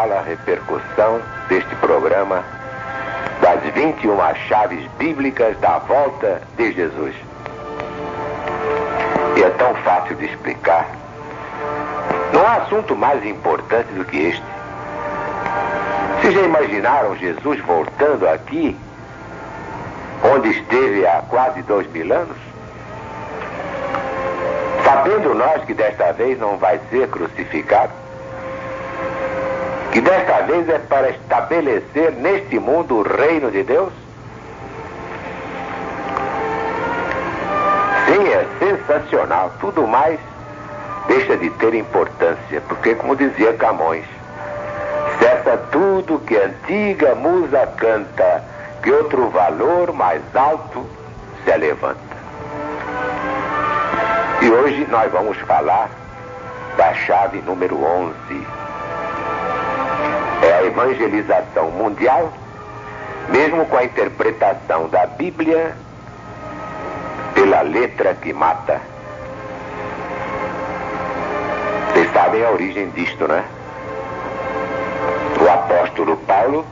bela repercussão deste programa das 21 chaves bíblicas da volta de Jesus. E é tão fácil de explicar. Não há assunto mais importante do que este. Vocês já imaginaram Jesus voltando aqui, onde esteve há quase 2000 anos? Sabendo nós que desta vez não vai ser crucificado, que desta vez é para estabelecer neste mundo o reino de Deus? Sim, é sensacional. Tudo mais deixa de ter importância, porque, como dizia Camões, cessa tudo que antiga musa canta, que outro valor mais alto se levanta. E hoje nós vamos falar da chave número 11. É a evangelização mundial, mesmo com a interpretação da Bíblia pela letra que mata. Vocês sabem a origem disto, né? O apóstolo Paulo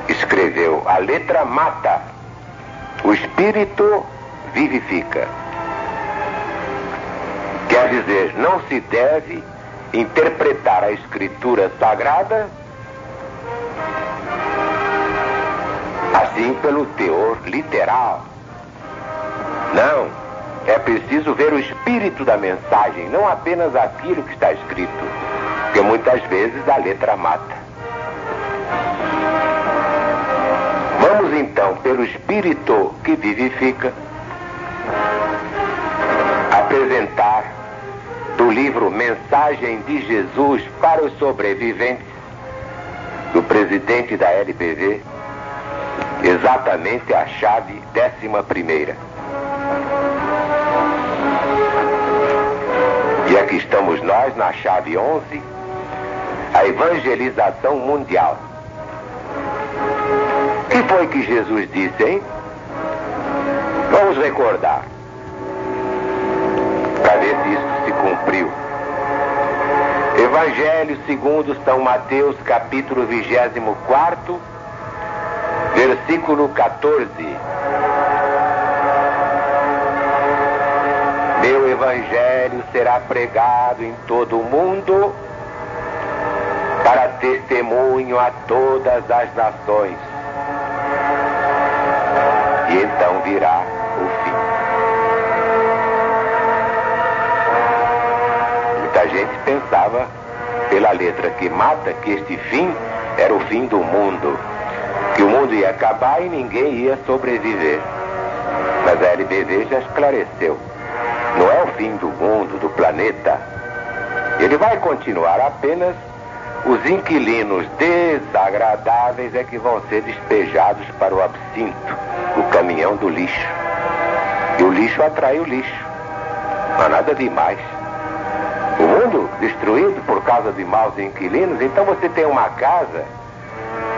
escreveu: a letra mata, o espírito vivifica. Quer dizer, não se deve interpretar a escritura sagrada assim pelo teor literal. Não, é preciso ver o espírito da mensagem, não apenas aquilo que está escrito, porque muitas vezes a letra mata. Vamos então, pelo espírito que vivifica, apresentar do livro Mensagem de Jesus para os Sobreviventes, do presidente da LBV, exatamente a chave 11ª. E aqui estamos nós na chave 11, a evangelização mundial. O que foi que Jesus disse, hein? Vamos recordar, para ver se isso se cumpriu. Evangelho segundo São Mateus, capítulo 24, versículo 14. Meu evangelho será pregado em todo o mundo para testemunho a todas as nações. E então virá o fim. Muita gente pensava, pela letra que mata, que este fim era o fim do mundo, que o mundo ia acabar e ninguém ia sobreviver. Mas a LBV já esclareceu. Não é o fim do mundo, do planeta. Ele vai continuar, apenas os inquilinos desagradáveis é que vão ser despejados para o absinto, o caminhão do lixo. E o lixo atrai o lixo. Não há nada demais. O mundo destruído por causa de maus inquilinos. Então você tem uma casa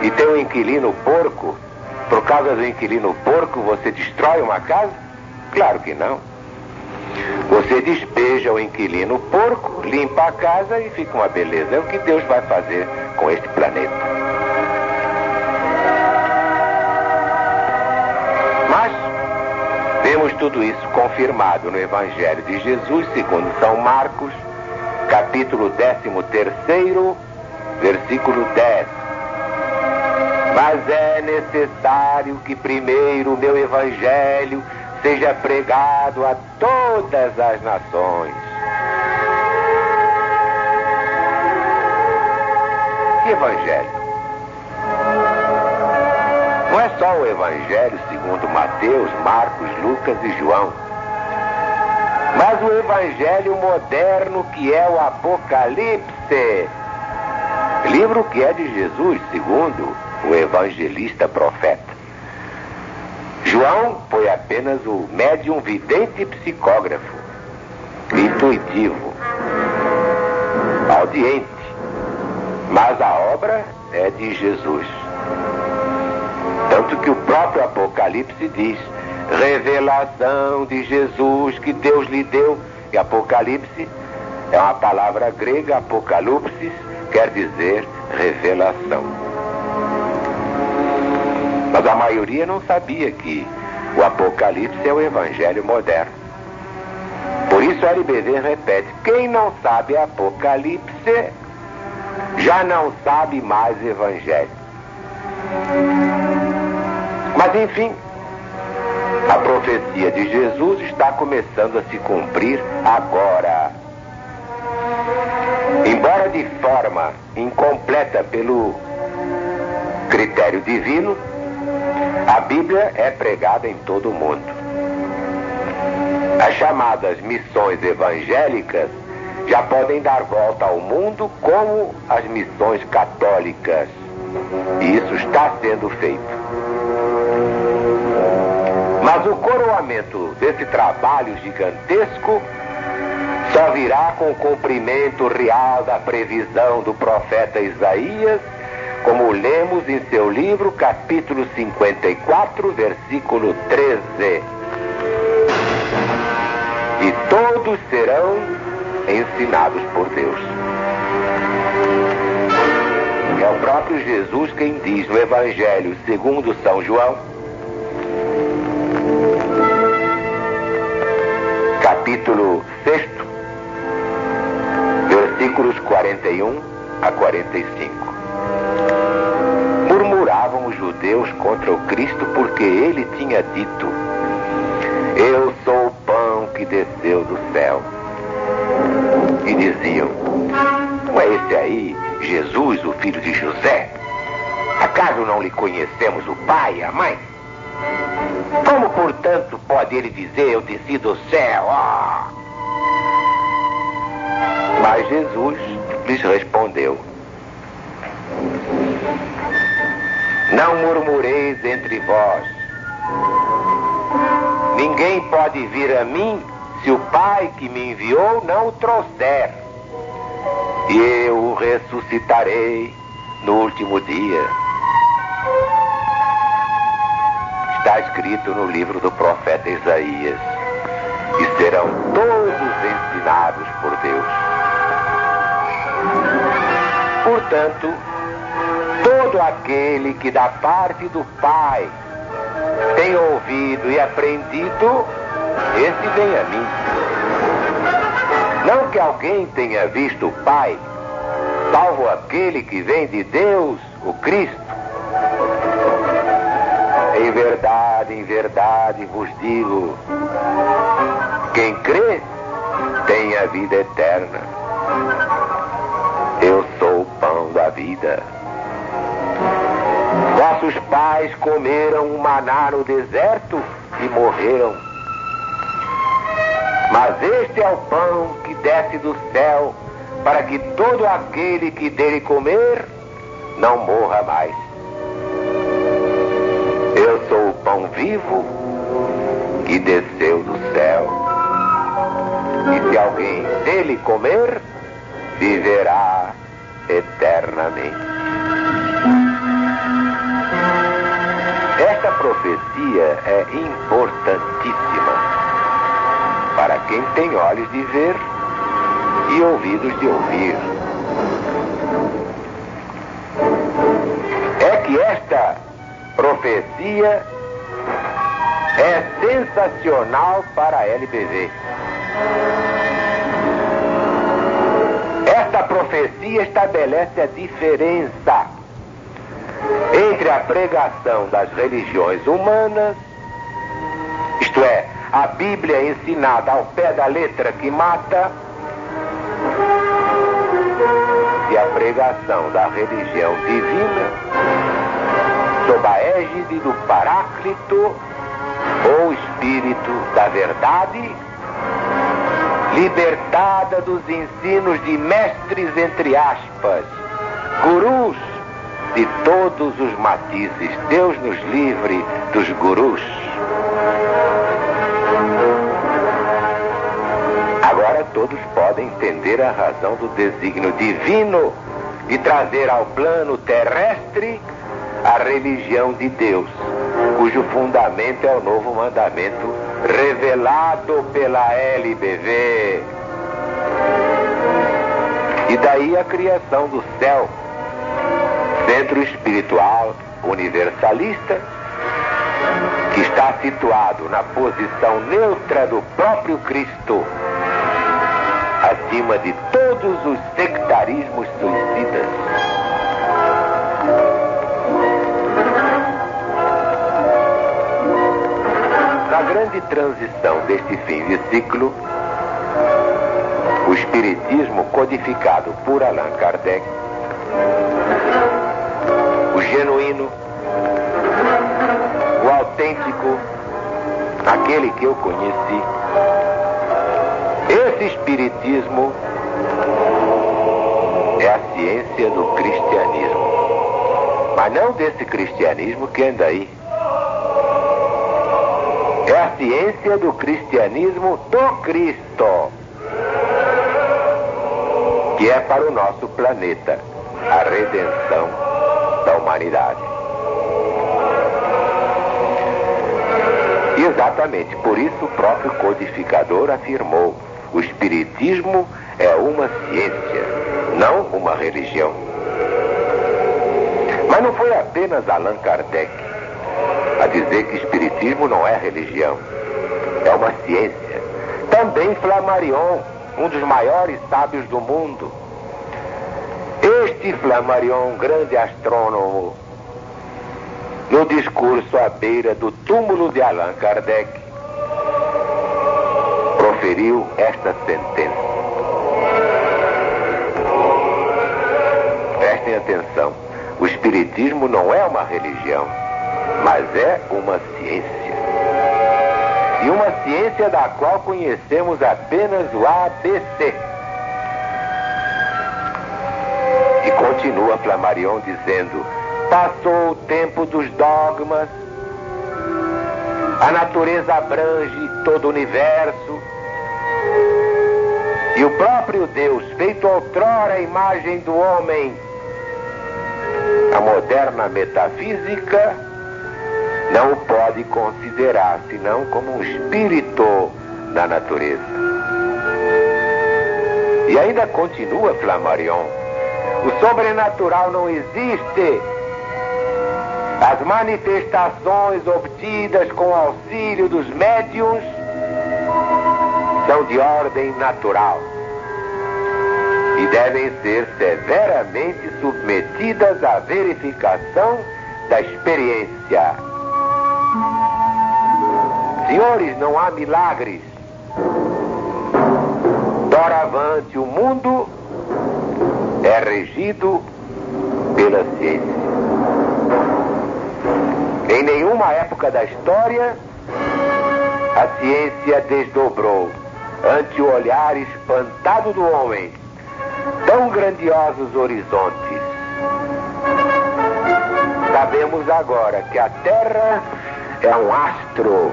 e tem um inquilino porco. Por causa do inquilino porco você destrói uma casa? Claro que não. Você despeja o inquilino porco, limpa a casa e fica uma beleza. É o que Deus vai fazer com este planeta. Mas vemos tudo isso confirmado no Evangelho de Jesus, segundo São Marcos, capítulo 13º, versículo 10. Mas é necessário que primeiro o meu Evangelho seja pregado a todas as nações. Que Evangelho? Não é só o Evangelho segundo Mateus, Marcos, Lucas e João, mas o Evangelho moderno, que é o Apocalipse, livro que é de Jesus, segundo o evangelista profeta. João foi apenas o médium vidente psicógrafo, intuitivo, audiente, mas a obra é de Jesus. Tanto que o próprio Apocalipse diz: revelação de Jesus que Deus lhe deu. E Apocalipse é uma palavra grega, apokalupsis, quer dizer revelação. Mas a maioria não sabia que o Apocalipse é o Evangelho moderno. Por isso a LBV repete: quem não sabe Apocalipse já não sabe mais Evangelho. Mas enfim, a profecia de Jesus está começando a se cumprir agora. Embora de forma incompleta pelo critério divino, a Bíblia é pregada em todo o mundo. As chamadas missões evangélicas já podem dar volta ao mundo como as missões católicas. E isso está sendo feito. Mas o coroamento desse trabalho gigantesco só virá com o cumprimento real da previsão do profeta Isaías, como lemos em seu livro, capítulo 54, versículo 13. E todos serão ensinados por Deus. É o próprio Jesus quem diz no Evangelho segundo São João, capítulo 6, versículos 41 a 45. Murmuravam os judeus contra o Cristo porque ele tinha dito: eu sou o pão que desceu do céu. E diziam: não é esse aí Jesus, o filho de José? Acaso não lhe conhecemos o pai e a mãe? Como, portanto, pode ele dizer: eu desci do céu? Mas Jesus lhes respondeu: não murmureis entre vós. Ninguém pode vir a mim se o Pai que me enviou não o trouxer. E eu o ressuscitarei no último dia. Está escrito no livro do profeta Isaías: e serão todos ensinados por Deus. Portanto, todo aquele que da parte do Pai tem ouvido e aprendido, esse vem a mim. Não que alguém tenha visto o Pai, salvo aquele que vem de Deus, o Cristo. Em verdade vos digo, quem crê tem a vida eterna. Eu sou o pão da vida. Vossos pais comeram o maná no deserto e morreram. Mas este é o pão que desce do céu, para que todo aquele que dele comer não morra mais. Eu sou o pão vivo que desceu do céu. E se alguém dele comer, viverá eternamente. Esta profecia é importantíssima para quem tem olhos de ver e ouvidos de ouvir. É que esta profecia é sensacional para a LBV. Esta profecia estabelece a diferença entre a pregação das religiões humanas, isto é, a Bíblia ensinada ao pé da letra que mata, e a pregação da religião divina, sob a égide do Paráclito, ou Espírito da Verdade, libertada dos ensinos de mestres, entre aspas, gurus de todos os matizes. Deus nos livre dos gurus. Agora todos podem entender a razão do desígnio divino de trazer ao plano terrestre a religião de Deus, cujo fundamento é o novo mandamento revelado pela LBV. E daí a criação do céu centro espiritual universalista, que está situado na posição neutra do próprio Cristo, acima de todos os sectarismos suicidas. Na grande transição deste fim de ciclo, o Espiritismo codificado por Allan Kardec, o genuíno, o autêntico, aquele que eu conheci, esse Espiritismo é a ciência do cristianismo, mas não desse cristianismo que anda aí. É a ciência do cristianismo do Cristo, que é para o nosso planeta a redenção da humanidade. E exatamente por isso o próprio codificador afirmou: o Espiritismo é uma ciência, não uma religião. Mas não foi apenas Allan Kardec a dizer que Espiritismo não é religião, é uma ciência. Também Flammarion, um dos maiores sábios do mundo. Este Flammarion, grande astrônomo, no discurso à beira do túmulo de Allan Kardec, proferiu esta sentença. Prestem atenção, o Espiritismo não é uma religião, mas é uma ciência. E uma ciência da qual conhecemos apenas o ABC. E continua Flammarion dizendo: passou o tempo dos dogmas, a natureza abrange todo o universo, e o próprio Deus, feito outrora a imagem do homem, a moderna metafísica não o pode considerar senão como um espírito da natureza. E ainda continua Flammarion: o sobrenatural não existe. As manifestações obtidas com o auxílio dos médiuns são de ordem natural e devem ser severamente submetidas à verificação da experiência. Senhores, não há milagres. Doravante, o mundo é regido pela ciência. Em nenhuma época da história, a ciência desdobrou, ante o olhar espantado do homem, tão grandiosos horizontes. Sabemos agora que a Terra é um astro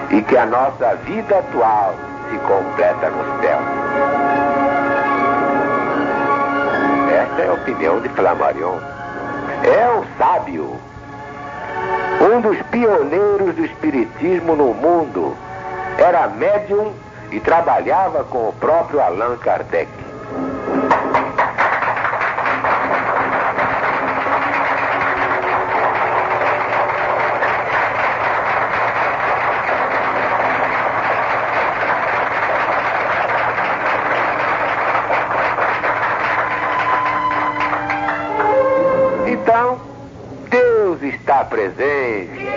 e que a nossa vida atual se completa no céu. Esta é a opinião de Flammarion. É um sábio, um dos pioneiros do espiritismo no mundo. Era médium e trabalhava com o próprio Allan Kardec. Então, Deus está presente.